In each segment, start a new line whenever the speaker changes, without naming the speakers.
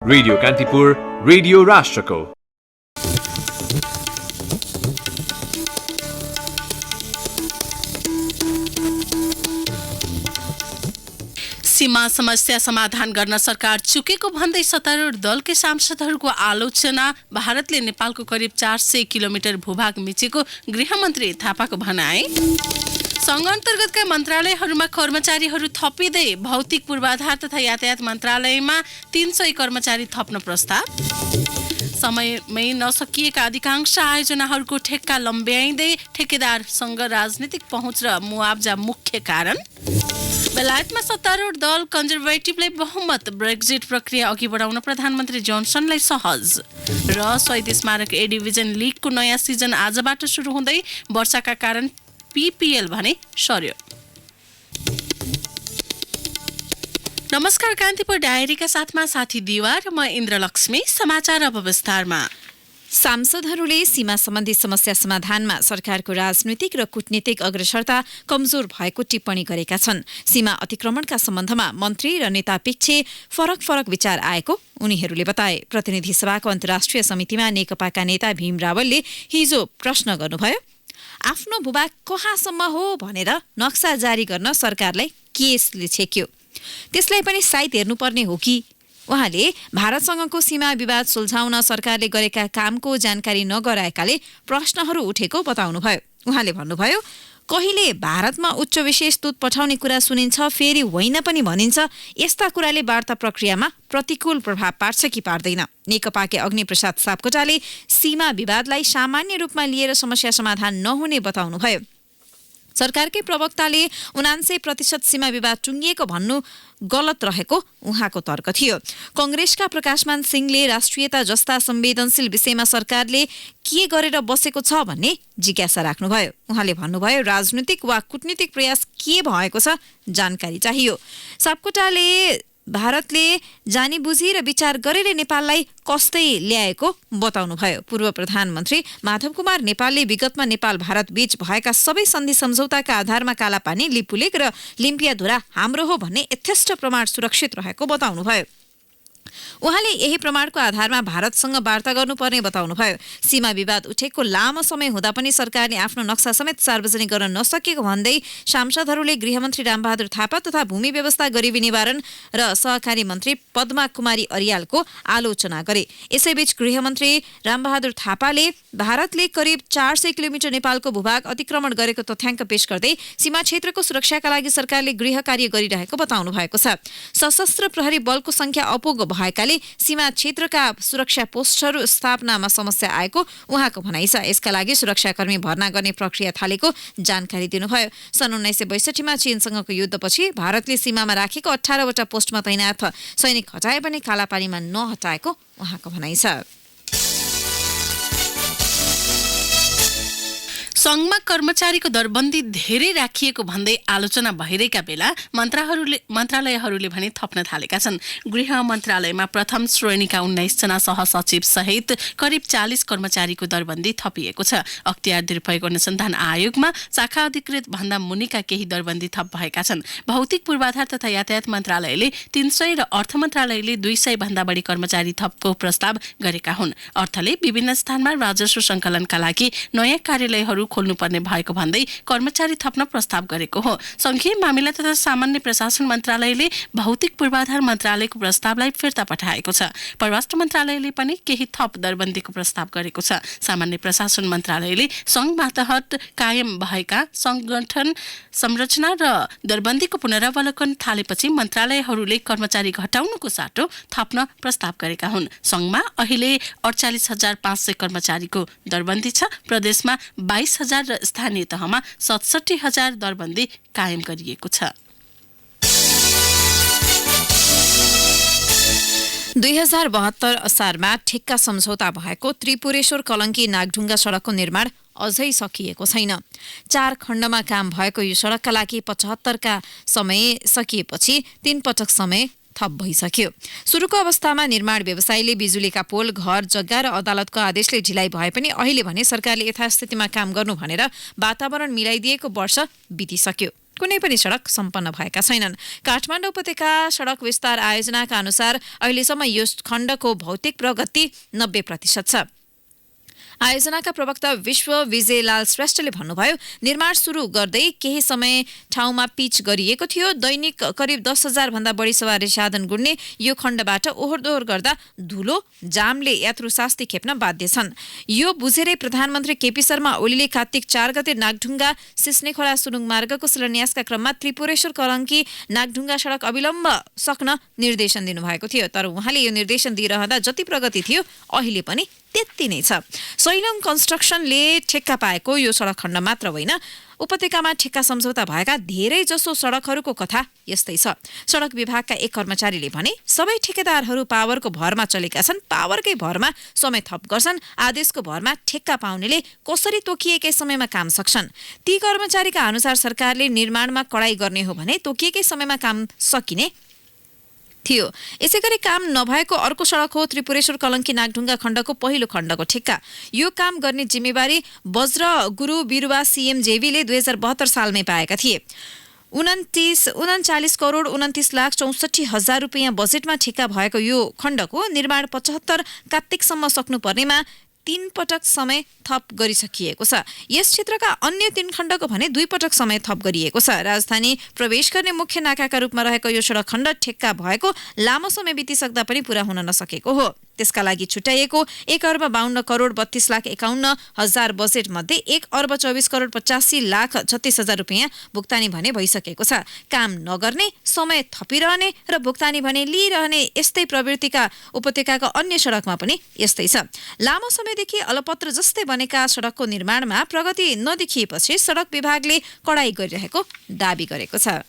Radio Kantipur, radio राष्ट्रको।
सीमा समस्या समाधान गर्न सरकार चुकेको भन्दै सत्तारूढ दलकै सांसदहरूको आलोचना। भारतले नेपालको करिब 400 किलोमिटर भूभाग मिचेको गृहमन्त्री थापाको भनाई। संघ अन्तर्गतका मन्त्रालयहरूमा कर्मचारीहरू थपिँदै भौतिक पूर्वाधार तथा यातायात मन्त्रालयमा 300 कर्मचारी थप्न प्रस्ताव। समयमै नसकिएका अधिकांश आयोजनाहरूको ठेक्का लम्ब्याइँदै ठेकेदारसँग राजनीतिक पहुँच र मुआब्जा मुख्य कारण। बेलायतमा सत्तारूढ दल कन्जर्भेटिभलाई बहुमत। ब्रेक्जिट प्रक्रिया अघि बढाउन प्रधानमन्त्री जोन्सनलाई सहज। र शहीद स्मारक ए डिभिजन लिगको नयाँ सिजन आजबाट सुरु हुँदै वर्षाका कारण पिपिएल भने सर्यो। नमस्कार, कान्तिपुर डायरीका साथमा साथी दिवा र म इन्द्रलक्ष्मी। समाचार अब विस्तारमा।
सांसदहरूले सीमा सम्बन्धी समस्या समाधानमा सरकारको राजनीतिक र कूटनीतिक अग्रसरता कमजोर भएको टिप्पणी गरेका छन्। सीमा अतिक्रमणका सम्बन्धमा मन्त्री र नेतापीछे फरक फरक विचार आएको उनीहरूले बताए। प्रतिनिधि सभाको अन्तर्राष्ट्रिय समितिमा नेकपाका नेता भीम रावलले हिजो प्रश्न गर्नुभयो, आफ्नो भूभाग कहाँसम्म हो भनेर नक्सा जारी गर्न सरकारलाई केसले छेक्यो, त्यसलाई पनि सायद हेर्नुपर्ने हो कि? उहाँले भारतसँगको सीमा विवाद सुल्झाउन सरकारले गरेका कामको जानकारी नगराएकाले प्रश्नहरू उठेको बताउनुभयो। उहाँले भन्नुभयो, कहिले भारतमा उच्च विशेष दूत पठाउने कुरा सुनिन्छ, फेरि होइन पनि भनिन्छ। यस्ता कुराले वार्ता प्रक्रियामा प्रतिकूल प्रभाव पार्छ कि पार्दैन? नेकपाके अग्निप्रसाद सापकोटाले सीमा विवादलाई सामान्य रूपमा लिएर समस्या समाधान नहुने बताउनुभयो। सरकारकै प्रवक्ताले 79% सीमा विवाद टुङ्गिएको भन्नु गलत रहेको उहाँको तर्क थियो। कंग्रेसका प्रकाशमान सिंहले राष्ट्रियता जस्ता संवेदनशील विषयमा सरकारले के गरेर बसेको छ भन्ने जिज्ञासा राख्नुभयो। उहाँले भन्नुभयो, राजनीतिक वा कूटनीतिक प्रयास के भएको छ जानकारी चाहियो। सापकोटाले भारतले जानी बुझी र विचार गरेर नेपाललाई कस्तै ल्याएको बताउनुभयो। पूर्व प्रधानमन्त्री माधव कुमार नेपालले विगतमा नेपाल भारत बीच भएका सबै सन्धि सम्झौताका आधारमा कालापानी, लिपुलेक र लिम्पियाधुरा हाम्रो हो भन्ने यथेष्ट प्रमाण सुरक्षित रहेको बताउनुभयो। उहाँले यही प्रमाणको आधारमा भारतसँग वार्ता गर्नुपर्ने बताउनुभयो। सीमा विवाद उठेको लामो समय हुँदा पनि सरकारले आफ्नो नक्सा समेत सार्वजनिक गर्न नसकेको भन्दै सांसदहरूले गृहमन्त्री रामबहादुर थापा तथा भूमि व्यवस्था, गरिबी निवारण र सहकारी मन्त्री पद्मा कुमारी अर्यालको आलोचना गरे। यसैबीच गृहमन्त्री रामबहादुर थापाले भारतले करिब 400 किलोमिटर नेपालको भूभाग अतिक्रमण गरेको तथ्याङ्क पेश गर्दै सीमा क्षेत्रको सुरक्षाका लागि सरकारले गृह कार्य गरिरहेको बताउनु भएको छ। सशस्त्र प्रहरी बलको संख्या अपुग भएकाले सीमा क्षेत्रका सुरक्षा पोस्टहरू स्थापनामा समस्या आएको उहाँको भनाइ छ। यसका लागि सुरक्षाकर्मी भर्ना गर्ने प्रक्रिया थालेको जानकारी दिनुभयो। सन् 1962 चीनसँगको युद्धपछि भारतले सीमामा राखेको 18 वटा पोस्टमा तैनात सैनिक हटाए पनि कालापानीमा नहटाएको उहाँको भनाइ छ।
संघमा कर्मचारीको दरबन्दी धेरै राखिएको भन्दै आलोचना भइरहेका बेला मन्त्रालयहरूले भने थप्न थालेका छन्। गृह मन्त्रालयमा प्रथम श्रेणीका 19 जना सहसचिव सहित करिब 40 कर्मचारीको दरबन्दी थपिएको छ। अख्तियार दुरुपयोग अनुसन्धान आयोगमा शाखा अधिकृत भन्दा मुनिका केही दरबन्दी थप भएका छन्। भौतिक पूर्वाधार तथा यातायात मन्त्रालयले 300 र अर्थ मन्त्रालयले 200 भन्दा बढी कर्मचारी थपको प्रस्ताव गरेका हुन्। अर्थले विभिन्न स्थानमा राजस्व सङ्कलनका लागि नयाँ कार्यालयहरू खोल्नुपर्ने भएको भन्दै कर्मचारी थप्न प्रस्ताव गरेको हो। संघीय मामिला तथा सामान्य प्रशासन मन्त्रालयले भौतिक पूर्वाधार मन्त्रालयको प्रस्तावलाई फिर्ता पठाएको छ। परराष्ट्र मन्त्रालयले पनि केही थप दरबन्दीको प्रस्ताव गरेको छ। सामान्य प्रशासन मन्त्रालयले संघ मातहत कायम भएका संगठन संरचना र दरबन्दीको पुनरावलोकन थालेपछि मन्त्रालयहरूले कर्मचारी घटाउनुको साटो थप्न प्रस्ताव गरेका हुन्। संघमा अहिले 48,500 कर्मचारीको दरबन्दी छ। प्रदेशमा 22,000 र स्थानीय तहमा 67,000 दरबन्दी कायम गरिएको छ।
2072 असारमा ठेक्का सम्झौता भएको त्रिपुरेश्वर कलङ्की नागढुङ्गा सडकको निर्माण अझै सकिएको छैन। 4 खण्डमा काम भएको यो सडकका लागि 75 का समय सकिएपछि 3 पटक समय थप भइसक्यो। सुरुको अवस्थामा निर्माण व्यवसायीले बिजुलीका पोल, घर, जग्गा र अदालतको आदेशले ढिलाइ भए पनि अहिले भने सरकारले यथास्थितिमा काम गर्नु भनेर वातावरण मिलाइदिएको वर्ष बितिसक्यो। कुनै पनि सडक सम्पन्न भएका छैनन्। काठमाडौँ उपत्यका सडक विस्तार आयोजनाका अनुसार अहिलेसम्म यो खण्डको भौतिक प्रगति 90% छ। आयोजनाका प्रवक्ता विश्व विजयलाल श्रेष्ठले भन्नुभयो, निर्माण सुरु गर्दै केही समय ठाउँमा पिच गरिएको थियो। दैनिक करिब 10,000 भन्दा बढी सवारी साधन गुड्ने यो खण्डबाट ओहोर दोहोर गर्दा धुलो जामले यात्रु शास्ति खेप्न बाध्य छन्। यो बुझेरै प्रधानमन्त्री केपी शर्मा ओलीले कार्तिक 4 गते नागढुङ्गा सिस्नेखोला सुरुङ मार्गको शिलान्यासका क्रममा त्रिपुरेश्वर कलङ्की नागढुङ्गा सडक अविलम्ब सक्न निर्देशन दिनुभएको थियो। तर उहाँले यो निर्देशन दिइरहँदा जति प्रगति थियो अहिले पनि त्यति नै छ। सैलङ कन्स्ट्रक्सनले ठेक्का पाएको यो सडक खण्ड मात्र होइन, उपत्यकामा ठेक्का सम्झौता भएका धेरै जसो सडकहरूको कथा यस्तै छ। सडक विभागका एक कर्मचारीले भने, सबै ठेकेदारहरू पावरको भरमा चलेका छन्, पावरकै भरमा समय थप गर्छन्, आदेशको भरमा ठेक्का पाउनेले कसरी तोकिएकै समयमा काम सक्छन्। ती कर्मचारीका अनुसार सरकारले निर्माणमा कडाई गर्ने हो भने तोकिएकै समयमा काम सकिने थियो। यसैगरी काम नभएको अर्को सडक हो त्रिपुरेश्वर कलङ्की नागढुङ्गा खण्डको पहिलो खण्डको ठेक्का। यो काम गर्ने जिम्मेवारी वज्र गुरु बिरुवा CMJVले 2072 सालमै पाएका थिए। 39 करोड 29 लाख 64 हजार रुपियाँ बजेटमा ठेक्का भएको यो खण्डको निर्माण 75 कार्तिकसम्म सक्नुपर्नेमा 3 पटक समय थप गरिसकिएको छ। यस क्षेत्रका अन्य 3 खण्डको भने 2 पटक समय थप गरिएको छ। राजधानी प्रवेश गर्ने मुख्य नाकाका रूपमा रहेको यो सडक खण्ड ठेक्का भएको लामो समय बितिसक्दा पनि पूरा हुन नसकेको हो। त्यसका लागि छुट्याइएको 1 अर्ब 52 करोड 32 लाख 51 हजार बजेट मध्ये 1 अर्ब 24 करोड 85 लाख 36 हजार रुपियाँ भुक्तानी भने भइसकेको छ। काम नगर्ने, समय थपिरहने र भुक्तानी भने लिइरहने यस्तै प्रवृत्तिका उपत्यकाका अन्य सडकमा पनि यस्तै छ। लामो समयदेखि अलपत्र जस्तै बनेका सडकको निर्माणमा प्रगति नदेखिएपछि सडक विभागले कडाई गरिरहेको दाबी गरेको छ।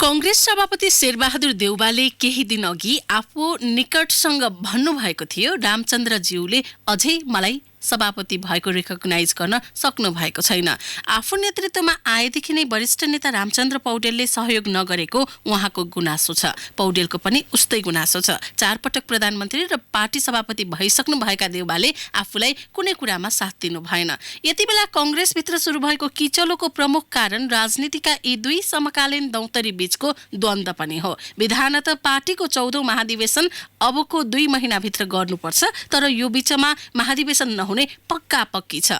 कांग्रेस सभापति शेरबहादुर देउवाले केही दिन अघि आफू निकटसँग भन्नुभएको थियो, रामचन्द्रज्यूले अझै मलाई सभापति भएको रिकग्नाइज गर्न सक्नु भएको छैन। आफू नेतृत्वमा आएदेखि नै वरिष्ठ नेता रामचन्द्र पौडेलले सहयोग नगरेको उहाँको गुनासो छ। पौडेलको पनि उस्तै गुनासो छ। 4 पटक प्रधानमन्त्री र पार्टी सभापति भइसक्नु भएका देउवाले आफूलाई कुनै कुरामा साथ दिनु भएन। यति बेला कांग्रेसभित्र सुरु भएको किचलोको प्रमुख कारण राजनीतिका यी दुई समकालीन दौतरी बीचको द्वन्द्व पनि हो। विधानत पार्टीको 14औं महाधिवेशन अबको 2 महिनाभित्र गर्नुपर्छ, तर यो बीचमा महाधिवेशन हुने पक्का पक्की छ।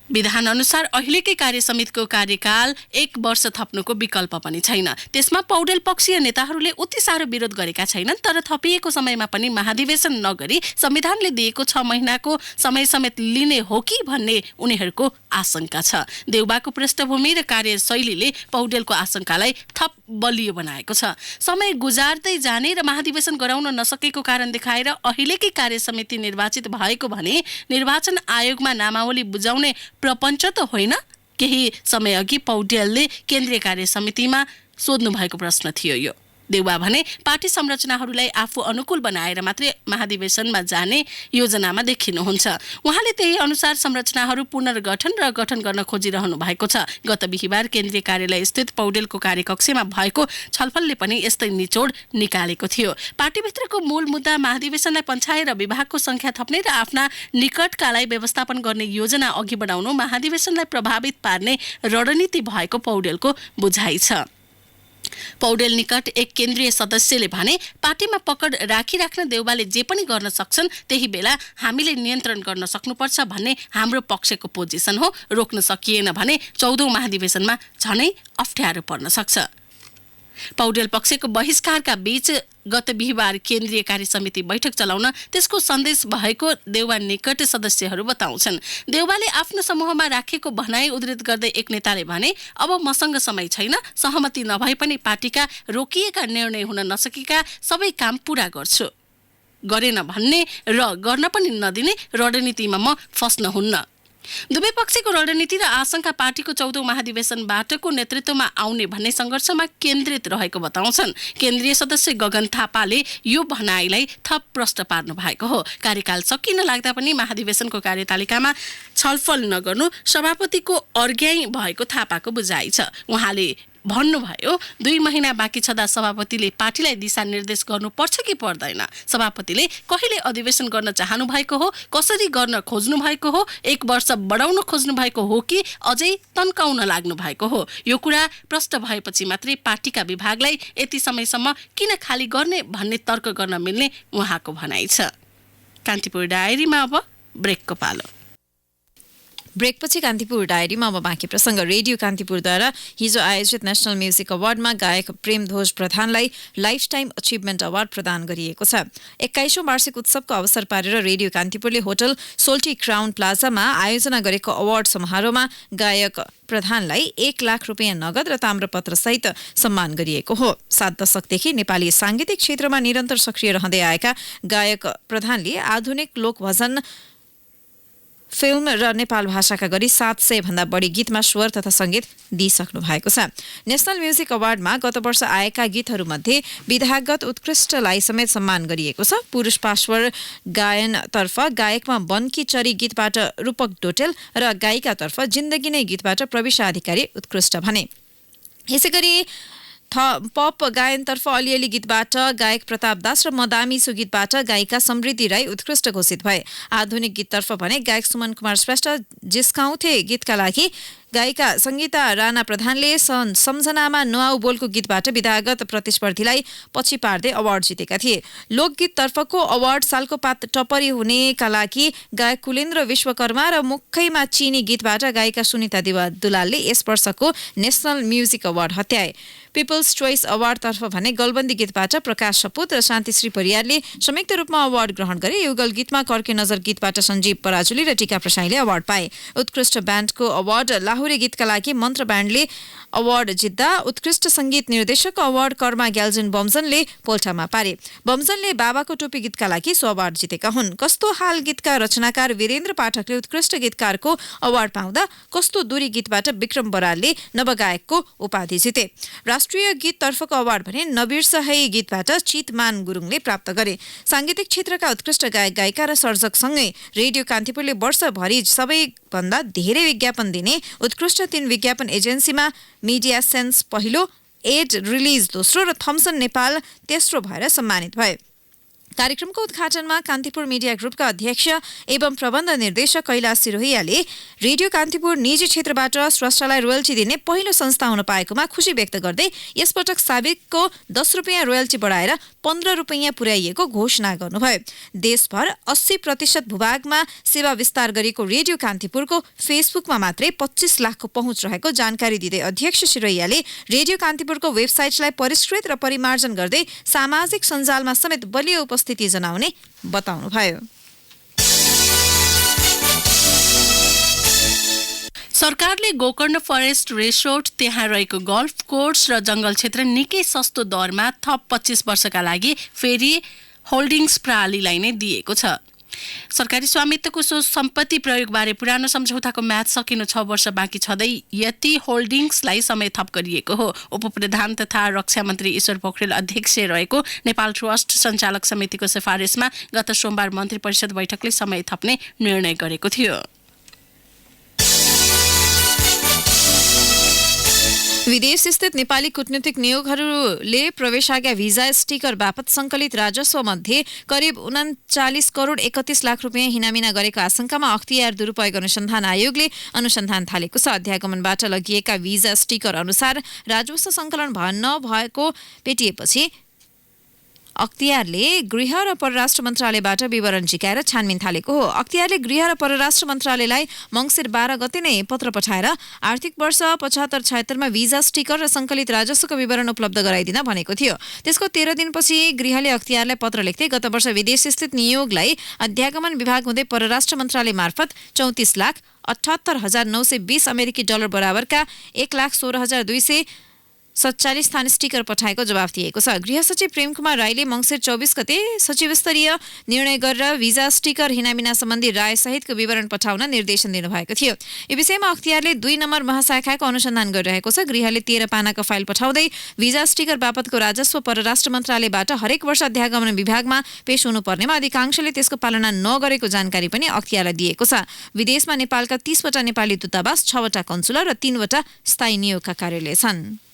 विधान अनुसार अहिलेकै कार्यसमितिको कार्यकाल 1 वर्ष थप्नुको विकल्प पनि छैन। त्यसमा पौडेल पक्षीय नेताहरूले उति साह्रो विरोध गरेका छैनन्, तर थपिएको समयमा पनि महाधिवेशन नगरी संविधानले दिएको 6 महिनाको समय समेत लिने हो कि भन्ने उनीहरूको आशंका छ। देउबाको पृष्ठभूमि र कार्यशैलीले पौडेलको आशंकालाई थप बलियो बनाएको छ। समय गुजार्दै जाने र महाधिवेशन गराउन नसकेको कारण देखाएर अहिलेकै कार्यसमिति निर्वाचित भएको भने निर्वाचन आयोगमा नामावली बुझाउने प्रपञ्च त होइन। केही समय अघि पौडेलले केन्द्रीय कार्यसमितिमा सोध्नु भएको प्रश्न थियो यो। देउबा भने पार्टी संरचनाहरूलाई आफू अनुकूल बनाएर मात्रै महाधिवेशनमा जाने योजनामा देखिनुहुन्छ। उहाँले त्यही अनुसार संरचनाहरू पुनर्गठन र गठन गर्न खोजिरहनु भएको छ। गत बिहीबार केन्द्रीय कार्यालय स्थित पौडेलको कार्यकक्षमा भएको छलफलले पनि यस्तै निचोड निकालेको थियो। पार्टीभित्रको मूल मुद्दा महाधिवेशनलाई पन्छाएर विभागको संख्या थप्ने र आफ्ना निकटकालाई व्यवस्थापन गर्ने योजना अघि बढाउनु महाधिवेशनलाई प्रभावित पार्ने रणनीति भएको पौडेलको बुझाइ छ। पौडेल निकट एक केन्द्रीय सदस्यले भने पार्टीमा पकड राखिराख्न देउबाले जे पनि गर्न सक्छन्, त्यही बेला हामीले नियन्त्रण गर्न सक्नुपर्छ भन्ने हाम्रो पक्षको पोजिसन हो। रोक्न सकिएन भने 14औं महाधिवेशनमा झनै अप्ठ्यारो पर्न सक्छ। पौडेल पक्षको बहिष्कारका बीच गत बिहीबार केन्द्रीय कार्यसमिति बैठक चलाउन त्यसको सन्देश भएको देउवा निकट सदस्यहरू बताउँछन्। देउवाले आफ्नो समूहमा राखेको भनाई उद्धृत गर्दै एक नेताले भने, अब मसँग समय छैन, सहमति नभए पनि पार्टीका रोकिएका निर्णय हुन नसकेका सबै काम पूरा गर्छु। गरेन भन्ने र गर्न पनि नदिने रणनीतिमा म फस्न हुन्न। दुवै पक्षको रणनीति र आशंका पार्टीको 14औं महाधिवेशनबाटको नेतृत्वमा आउने भन्ने सङ्घर्षमा केन्द्रित रहेको बताउँछन्। केन्द्रीय सदस्य गगन थापाले यो भनाइलाई थप प्रश्न पार्नु भएको हो। कार्यकाल सकिन लाग्दा पनि महाधिवेशनको कार्यतालिकामा छलफल नगर्नु सभापतिको अर्ग्याई भएको थापाको बुझाइ छ। उहाँले भन्नुभयो 2 महिना बाँकी छँदा सभापतिले पार्टीलाई दिशानिर्देश गर्नुपर्छ कि पर्दैन। सभापतिले कहिले अधिवेशन गर्न चाहनु भएको हो, कसरी गर्न खोज्नु भएको हो, 1 वर्ष बढाउन खोज्नु भएको हो कि अझै तन्काउन लाग्नु भएको हो, यो कुरा प्रष्ट भएपछि मात्रै पार्टीका विभागलाई यति समयसम्म किन खाली गर्ने भन्ने तर्क गर्न मिल्ने उहाँको भनाइ छ। कान्तिपुर डायरीमा अब ब्रेकको पालो।
ब्रेकपछि कान्तिपुर डायरीमा अब बाँकी प्रसङ्ग। रेडियो कान्तिपुरद्वारा हिजो आयोजित नेशनल म्युजिक अवार्डमा गायक प्रेमध्वज प्रधानलाई लाइफ टाइम अचिभमेन्ट अवार्ड प्रदान गरिएको छ। 21औं वार्षिक उत्सवको अवसर पारेर रेडियो कान्तिपुरले होटल सोल्टी क्राउन प्लाजामा आयोजना गरेको अवार्ड समारोहमा गायक प्रधानलाई 1 लाख रुपियाँ नगद र ताम्रपत्र सहित सम्मान गरिएको हो। 7 दशकदेखि नेपाली साङ्गीतिक क्षेत्रमा निरन्तर सक्रिय रहँदै आएका गायक प्रधानले आधुनिक लोकभजन, फिल्म र नेपाल भाषाका गरी 700 भन्दा बढी गीतमा स्वर तथा संगीत दिइसक्नु भएको छ। नेशनल म्युजिक अवार्डमा गत वर्ष आएका गीतहरूमध्ये विधागत उत्कृष्टलाई समेत सम्मान गरिएको छ। पुरुष पार्श्व गायनतर्फ गायकमा बनकी चरी गीतबाट रूपक डोटेल र गायिकातर्फ जिन्दगी नै गीतबाट प्रविशा अधिकारी उत्कृष्ट भने। यसैगरी पप गायनतर्फ अलिअलि गीतबाट गायक प्रताप दास र मदामिसु गीतबाट गायिका समृद्धि राई उत्कृष्ट घोषित भए। आधुनिक गीततर्फ भने गायक सुमन कुमार श्रेष्ठ जिस्काउँथे गीतका लागि गायिका सङ्गीता राणा प्रधानले सम्झनामा नआउ बोलको गीतबाट विधागत प्रतिस्पर्धीलाई पछि पार्दै अवार्ड जितेका थिए। लोकगीततर्फको अवार्ड सालको पात टपरी हुनेका लागि गायक कुलेन्द्र विश्वकर्मा र मुखैमा चिनी गीतबाट गायिका सुनिता दुलालले यस वर्षको नेशनल म्युजिक अवार्ड हत्याए। पिपल्स चोइस अवार्डतर्फ भने गलबन्दी गीतबाट प्रकाश सपुत र शान्तिश्री परियारले संयुक्त रूपमा अवार्ड ग्रहण गरे। युगल गीतमा कर्के नजर गीतबाट सञ्जीव पराजुली र टीका प्रसाईले अवार्ड पाए। उत्कृष्ट ब्यान्डको अवार्ड लाहुरे गीतका लागि मन्त्र ब्यान्डले अवार्ड जित्दा उत्कृष्ट संगीत निर्देशक अवार्ड कर्मा ग्याल्जिन बमजनले पोल्टामा पारे। बमजनले बाबाको टोपी गीतका लागि सो अवार्ड जितेका हुन्। कस्तो हाल गीतका रचनाकार वीरेन्द्र पाठकले उत्कृष्ट गीतकारको अवार्ड पाउँदा कस्तो दूरी गीतबाट विक्रम बरालले नवगायकको उपाधि जिते। राष्ट्रिय गीततर्फको अवार्ड भने नबिर्सहै गीतबाट चितमान गुरुङले प्राप्त गरे। सांगीतिक क्षेत्रका उत्कृष्ट गायक गायिका र सर्जकसँगै रेडियो कान्तिपुरले वर्षभरि सबैभन्दा धेरै विज्ञापन दिने उत्कृष्ट 3 विज्ञापन एजेन्सीमा मिडिया सेन्स पहिलो, एड रिलिज दोस्रो र थम्सन नेपाल तेस्रो भएर सम्मानित भए। कार्यक्रमको उद्घाटनमा कान्तिपुर मिडिया ग्रुपका अध्यक्ष एवं प्रबन्ध निर्देशक कैलाश सिरोहियाले रेडियो कान्तिपुर निजी क्षेत्रबाट स्रष्टालाई रोयल्टी दिने पहिलो संस्था हुन पाएकोमा खुशी व्यक्त गर्दै यसपटक साबिकको 10 रुपियाँ रोयल्टी बढाएर 15 रुपियाँ पुर्याइएको घोषणा गर्नुभयो। देशभर 80% भूभागमा सेवा विस्तार गरेको रेडियो कान्तिपुरको फेसबुकमा मात्रै 25 लाखको पहुँच रहेको जानकारी दिँदै अध्यक्ष सिरोहियाले रेडियो कान्तिपुरको वेबसाइटलाई परिष्कृत र परिमार्जन गर्दै सामाजिक सञ्जालमा समेत बलियो उपस्थिति जनाउने बताउनुभयो।
सरकारले गोकर्ण फरेस्ट रिसोर्ट, त्यहाँ रहेको गल्फ कोर्स र जंगल क्षेत्र निकै सस्तो दरमा थप 25 वर्षका लागि फेरि होल्डिङ्स प्रणालीलाई नै दिएको छ। सरकारी स्वामित्वको सो सम्पत्ति प्रयोगबारे पुरानो सम्झौताको म्याद सकिनु 6 वर्ष बाँकी छँदै यति होल्डिङ्सलाई समय थप गरिएको हो। उपप्रधान तथा रक्षा मन्त्री ईश्वर पोखरेल अध्यक्ष रहेको नेपाल ट्रस्ट सञ्चालक समितिको सिफारिसमा गत सोमबार मन्त्री परिषद बैठकले समय थप्ने निर्णय गरेको थियो।
विदेश स्थित नेपाली कूटनीतिक नियोगहरूले प्रवेशाज्ञा भिजा स्टिकर बापत सङ्कलित राजस्व मध्ये करिब 39 करोड 31 लाख रुपियाँ हिनामिना गरेको आशंकामा अख्तियार दुरुपयोग अनुसन्धान आयोगले अनुसन्धान थालेको छ। अध्यागमनबाट लगिएका भिजा स्टिकर अनुसार राजस्व सङ्कलन नभएको भेटिएपछि अख्तियारले गृह र परराष्ट्र मन्त्रालयबाट विवरण झिकाएर छानबिन थालेको हो। अख्तियारले गृह र परराष्ट्र मन्त्रालयलाई मङ्सिर 12 गते नै पत्र पठाएर आर्थिक वर्ष 75-76 मा भिजा स्टिकर र सङ्कलित राजस्वको विवरण उपलब्ध गराइदिन भनेको थियो। त्यसको 13 दिनपछि गृहले अख्तियारलाई पत्र लेख्दै गत वर्ष विदेश स्थित नियोगलाई अध्यागमन विभाग हुँदै परराष्ट्र मन्त्रालय मार्फत 34,78,920 अमेरिकी डलर बराबरका 1,16,247 स्थान स्टिकर पठाएको जवाफ दिएको छ। गृह सचिव प्रेम कुमार राईले मङ्सिर 24 गते सचिव स्तरीय निर्णय गरेर भिजा स्टिकर हिनामिना सम्बन्धी राय सहितको विवरण पठाउन निर्देशन दिनुभएको थियो। यो विषयमा अख्तियारले 2 नम्बर महाशाखाको अनुसन्धान गरिरहेको छ। गृहले 13 पानाको फाइल पठाउँदै भिजा स्टिकर बापतको राजस्व परराष्ट्र मन्त्रालयबाट हरेक वर्ष अध्यागमन विभागमा पेश हुनुपर्नेमा अधिकांशले त्यसको पालना नगरेको जानकारी पनि अख्तियारलाई दिएको छ। विदेशमा नेपालका 30 वटा नेपाली दूतावास, 6 वटा कन्सुलर र 3 वटा स्थायी नियोगका कार्यालय छन्।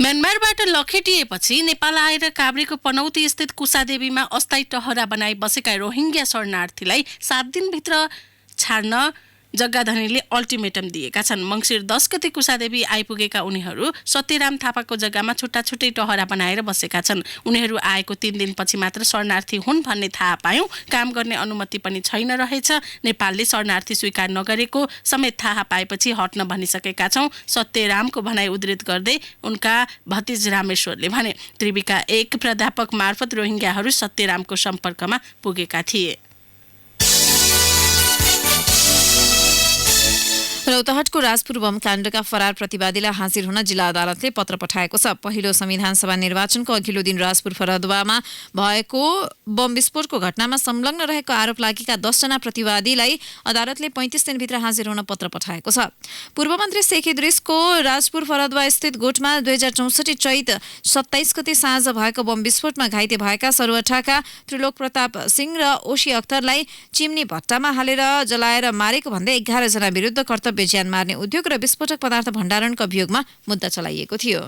म्यानमारबाट लखेटिएपछि नेपाल आएर काभ्रेको पनौती स्थित कुसादेवीमा अस्थायी टहरा बनाई बसेका रोहिङ्ग्या शरणार्थीलाई 7 दिनभित्र छाड्न जग्गाधनीले अल्टिमेटम दिएका छन्। मङ्सिर 10 गते कुसादेवी आइपुगेका उनीहरू सत्यराम थापाको जग्गामा छुट्टा छुट्टै टहरा बनाएर बसेका छन्। उनीहरू आएको 3 दिनपछि मात्र शरणार्थी हुन् भन्ने थाहा पायौं। काम गर्ने अनुमति पनि छैन रहेछ। नेपालले शरणार्थी स्वीकार नगरेको समेत थाहा पाएपछि हट्न भनिसकेका छौं। सत्यरामको भनाई उद्धृत गर्दै उनका भतिज रामेश्वरले भने त्रिविका 1 प्राध्यापक मार्फत रोहिङ्ग्याहरू सत्यरामको सम्पर्कमा पुगेका थिए।
रौतहटको राजपुर बम काण्डका फरार प्रतिवादीलाई हाजिर हुन जिल्ला अदालतले पत्र पठाएको छ। पहिलो संविधान सभा निर्वाचनको अघिल्लो दिन राजपुर फरदुवामा भएको बम विस्फोटको घटनामा संलग्न रहेको आरोप लागेका 10 जना प्रतिवादीलाई अदालतले 35 दिनभित्र हाजिर हुन पत्र पठाएको छ। पूर्व मन्त्री शेख इद्रिसको राजपुर फरदुवा स्थित गोठमा 2064 चैत 27 गते साँझ भएको बम विस्फोटमा घाइते भएका सरुवाठाका त्रिलोक प्रताप सिंह र ओशी अख्तरलाई चिम्नी भट्टामा हालेर जलाएर मारेको भन्दै 11 जना विरुद्ध कर्तव्य ज्यान मार्ने उद्योग र विस्फोटक पदार्थ भण्डारणको अभियोगमा मुद्दा चलाइएको थियो।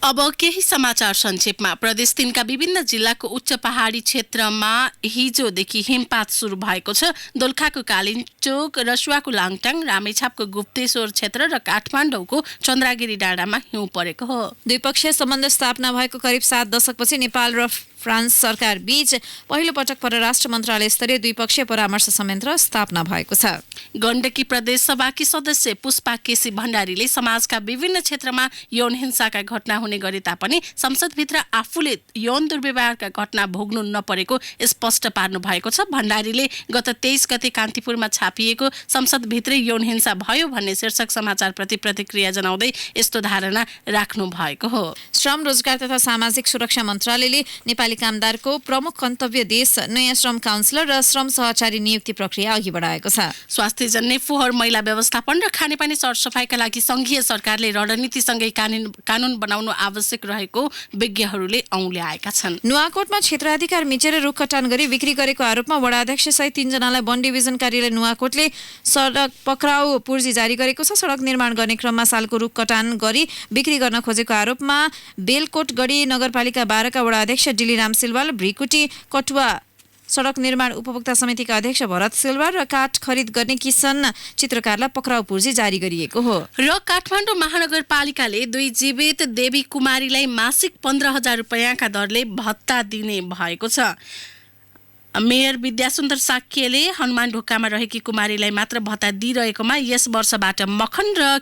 अब केही समाचार संक्षेपमा। प्रदेश 3 का विभिन्न जिल्लाको उच्च पहाडी क्षेत्रमा हिजोदेखि हिमपात सुरु भएको छ। दोलखाको कालिचोक, रसुवाको लाङटाङ, रामेछापको गुप्तेश्वर क्षेत्र र काठमाडौँको चन्द्रागिरी डाँडामा हिउँ परेको हो।
द्विपक्षीय सम्बन्ध स्थापना भएको करिब 7 दशकपछि नेपाल र फ्रान्स सरकार बीच पहिलो पटक परराष्ट्र मन्त्रालय स्तरीय द्विपक्षीय परामर्श संयन्त्र स्थापना भएको छ।
गण्डकी प्रदेश सभाकी सदस्य पुष्पा केसी भण्डारीले समाजका विभिन्न क्षेत्रमा यौन हिंसाका घटना हुने गरे तापनि संसदभित्र आफूले यौन दुर्व्यवहारका घटना भोग्नु नपरेको स्पष्ट पार्नु भएको छ। भण्डारीले गत 23 गते कान्तिपुरमा छापिएको संसदभित्रै यौन हिंसा भयो भन्ने शीर्षक समाचारप्रति प्रतिक्रिया जनाउँदै यस्तो धारणा राख्नु भएको हो।
श्रम, रोजगार तथा सामाजिक सुरक्षा मन्त्रालयले नेपाली कामदारको प्रमुख गन्तव्य देश नयाँ श्रम काउन्सिलर र श्रम सहचारी नियुक्ति प्रक्रिया अघि बढाएको छ।
स्वास्थ्यजन्य फोहोर मैला व्यवस्थापन र खानेपानी सरसफाइका लागि संघीय सरकारले रणनीतिसँगै कानून बनाउनु आवश्यक रहेको विज्ञहरूले औँल्याएका छन्।
नुवाकोटमा क्षेत्राधिकार मिचेर रुख कटान गरी बिक्री गरेको आरोपमा वडाध्यक्ष सहित 3 जनालाई वन डिभिजन कार्यालय नुवाकोटले सडक पक्राउ पूर्जी जारी गरेको छ। सडक निर्माण गर्ने क्रममा सालको रुख कटान गरी बिक्री गर्न खोजेको आरोपमा बेलकोटगढी नगरपालिका 12 का वडाध्यक्ष डिली राम सिलवाल, भ्रिकुटी कटुवा सडक निर्माण उपभोक्ता समितिका अध्यक्ष भरत सिलवाल र काठ खरिद गर्ने किसन चित्रकारलाई पक्राउ पूर्जी जारी गरिएको हो।
र काठमाडौँ महानगरपालिकाले 2 जीवित देवी कुमारीलाई मासिक 15,000 रुपैयाँका दरले भत्ता दिने भएको छ। मेयर विद्यासुन्दर साक्यले हनुमान ढोकामा रहेकी कुमारीलाई मात्र भत्ता दिइरहेकोमा यस वर्षबाट मखन र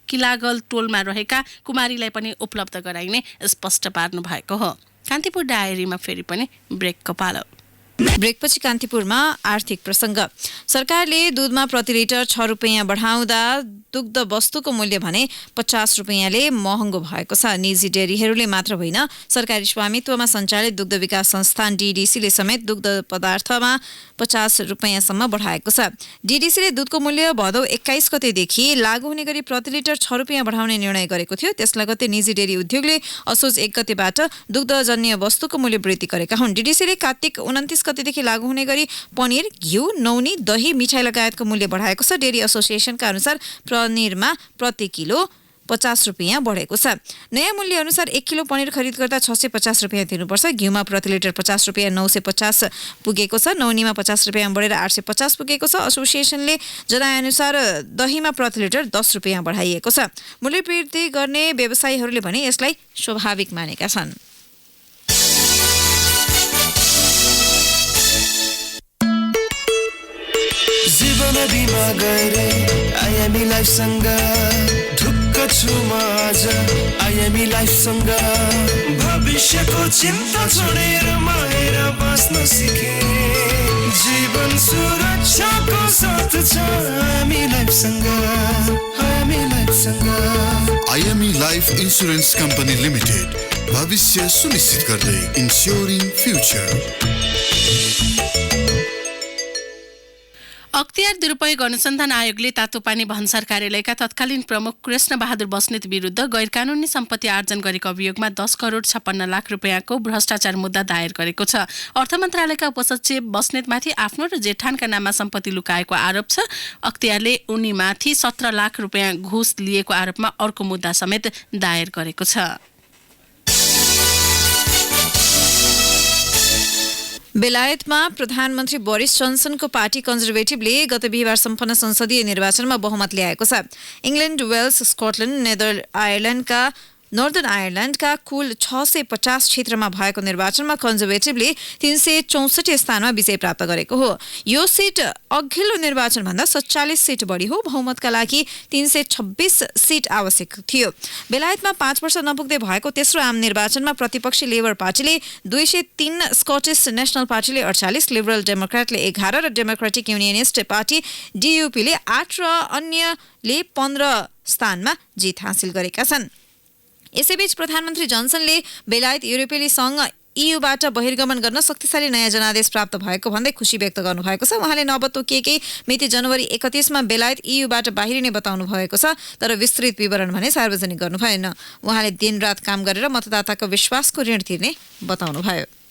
किलागल टोलमा रहेका कुमारीलाई पनि उपलब्ध गराइने स्पष्ट पार्नु भएको हो। कान्तिपुर डायरीमा फेरि पनि ब्रेकको पालो।
ब्रेकपछि कान्तिपुरमा आर्थिक प्रसङ्ग। सरकारले दूधमा प्रति लिटर 6 रुपैयाँ बढाउँदा दुग्ध वस्तुको मूल्य भने 50 रुपैयाँले महँगो भएको छ। निजी डेरीहरूले मात्र होइन, सरकारी स्वामित्वमा सञ्चालित दुग्ध विकास संस्थान डीडीसीले समेत दुग्ध पदार्थमा 50 रुपैयाँसम्म बढाएको छ। डीडीसीले दुधको मूल्य भदौ 21 गतेदेखि लागू हुने गरी प्रति लिटर 6 रुपैयाँ बढाउने निर्णय गरेको थियो। त्यसलाई गते निजी डेरी उद्योगले असोज 1 गतेबाट दुग्धजन्य वस्तुको मूल्य वृद्धि गरेका हुन्। डीडीसीले कार्तिक 29 गतेदेखि लागू हुने गरी पनिर, घिउ, नौनी, दही, मिठाई लगायतको मूल्य बढाएको छ। डेरी एसोसिएसनका अनुसार पनिरमा प्रति किलो 50 रुपैयाँ बढेको छ। नयाँ मूल्य अनुसार 1 किलो पनिर खरिद गर्दा 650 रुपैयाँ तिर्नुपर्छ। घिउमा प्रति लिटर 50 रुपैयाँ 950 पुगेको छ। नौनीमा 50 रुपैयाँ बढेर 850 पुगेको छ। एसोसिएसनले जनाएअनुसार दहीमा प्रति लिटर 10 रुपैयाँ बढाइएको छ। मूल्य वृद्धि गर्ने व्यवसायीहरूले भने यसलाई स्वाभाविक मानेका छन्।
नदीमा गएर आयामी लाइफसँग ढुक्क छु म आज आयामी लाइफसँग भविष्यको चिन्ता छोडेर माहेर बाँच्न सिके जीवन सुरक्षाको साथ छ आयामी लाइफसँग आयामी लाइफसँग
आयामी लाइफ इन्स्योरेन्स कम्पनी लिमिटेड भविष्य सुनिश्चित गर्दै इन्स्योरिङ फ्युचर।
अख्तियार दुरुपयोग अनुसन्धान आयोगले तातोपानी भन्सार कार्यालयका तत्कालीन प्रमुख कृष्ण बहादुर बस्नेत विरुद्ध गैरकानूनी सम्पत्ति आर्जन गरेको अभियोगमा 10 करोड 56 लाख रुपियाँको भ्रष्टाचार मुद्दा दायर गरेको छ। अर्थ मन्त्रालयका उपसचिव बस्नेतमाथि आफ्नो र जेठानका नाममा सम्पत्ति लुकाएको आरोप छ। अख्तियारले उनीमाथि 17 लाख रुपियाँ घुस लिएको आरोपमा अर्को मुद्दा समेत दायर गरेको छ।
बेलायतमा प्रधानमन्त्री बोरिस जोन्सनको पार्टी कन्जर्भेटिभले गत बिहिबार सम्पन्न संसदीय निर्वाचनमा बहुमत ल्याएको छ। इङ्ल्यान्ड, वेल्स, स्कटल्यान्ड, नर्दर्न आयरल्यान्डका कुल 650 क्षेत्रमा भएको निर्वाचनमा कन्जर्भेटिभले 364 स्थानमा विजय प्राप्त गरेको हो। यो सिट अघिल्लो निर्वाचनभन्दा 47 सिट बढी हो। बहुमतका लागि 326 सिट आवश्यक थियो। बेलायतमा 5 वर्ष नपुग्दै भएको तेस्रो आम निर्वाचनमा प्रतिपक्षी लेबर पार्टीले 203, स्कटिस नेशनल पार्टीले 48, लिबरल डेमोक्रेटले 11 र डेमोक्रेटिक युनियनिस्ट पार्टी DUP ले 8 र अन्यले 15 स्थानमा जित हासिल गरेका छन्। यसैबीच प्रधानमन्त्री जोन्सनले बेलायत युरोपेली सङ्घ EUबाट बहिर्गमन गर्न शक्तिशाली नयाँ जनादेश प्राप्त भएको भन्दै खुसी व्यक्त गर्नुभएको छ। उहाँले नवतोकिएकै मिति जनवरी 31मा बेलायत EUबाट बाहिरिने बताउनु भएको छ, तर विस्तृत विवरण भने सार्वजनिक गर्नु भएन। उहाँले दिनरात काम गरेर मतदाताको विश्वासको ऋण तिर्ने बताउनुभयो।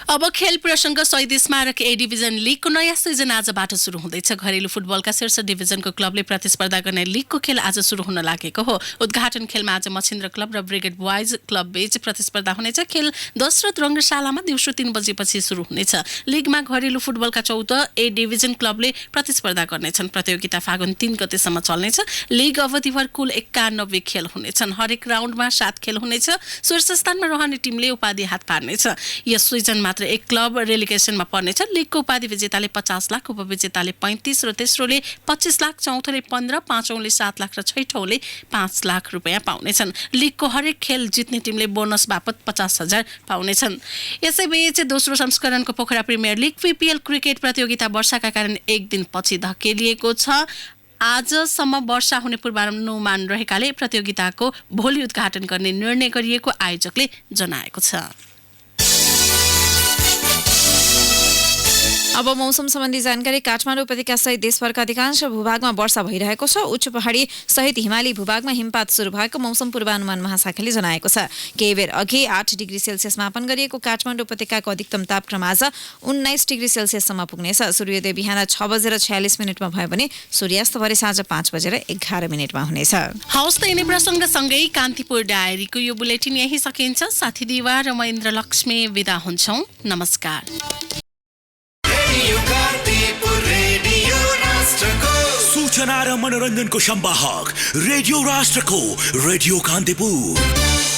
अब खेल प्रसङ्ग। शहीद स्मारक ए डिभिजन लिगको नयाँ सिजन आजबाट सुरु हुँदैछ। घरेलु फुटबलका शीर्ष डिभिजनको क्लबले प्रतिस्पर्धा गर्ने लिगको खेल आज सुरु हुन लागेको हो। उद्घाटन खेलमा आज मछिन्द्र क्लब र ब्रिगेड बोइज क्लब बीच प्रतिस्पर्धा हुनेछ। खेल दशरथ रङ्गशालामा दिउँसो 3 बजेपछि सुरु हुनेछ। लिगमा घरेलु फुटबलका 14 ए डिभिजन क्लबले प्रतिस्पर्धा गर्नेछन्। प्रतियोगिता फागुन 3 गतेसम्म चल्नेछ। लिग अवधिभर कुल 91 खेल हुनेछन्। हरेक राउन्डमा 7 खेल हुनेछ। शीर्ष स्थानमा रहने टिमले उपाधि हात पार्नेछ। यस सिजनमा एक क्लब रेलिगेसनमा पर्नेछ। लिगको उपाधि विजेताले 50 लाख, उपविजेताले 35 र तेस्रोले 25 लाख, चौथोले 15, पाँचौंले 7 लाख र छैठौंले 5 लाख रुपियाँ पाउनेछन्। लिगको हरेक खेल जित्ने टिमले बोनस बापत 50,000 पाउनेछन्। यसैबीच दोस्रो संस्करणको Pokhara premier league PPL cricket प्रतियोगिता वर्षाका कारण एक दिन पछि धकेलिएको छ। आजसम्म वर्षा हुने पूर्वानुमान रहेकाले प्रतियोगिताको भोलि उद्घाटन गर्ने निर्णय गरिएको आयोजकले जनाएको छ।
अब मौसम सम्बन्धी जानकारी। काठमाडौँ उपत्यका सहित देशभरका अधिकांश भूभागमा वर्षा भइरहेको छ। उच्च पहाडी सहित हिमाली भूभागमा हिमपात सुरु भएको मौसम पूर्वानुमान महाशाखाले जनाएको छ। केही बेर अघि 8 डिग्री सेल्सियस मापन गरिएको काठमाडौँ उपत्यकाको अधिकतम तापक्रम आज 19 डिग्री सेल्सियससम्म पुग्नेछ। सूर्योदय बिहान 6:46 भयो भने सूर्यास्त भरे साँझ 5:11 हुनेछ।
हौस् त यिनै प्रसङ्गसँगै कान्तिपुर डायरीको यो बुलेटिन यही सकिन्छ। साथी दिवा र म इन्द्रलक्ष्मी विदा हुन्छौँ। नमस्कार।
सूचना र मनोरञ्जनको संवाहक रेडियो राष्ट्रको रेडियो कान्तिपुर।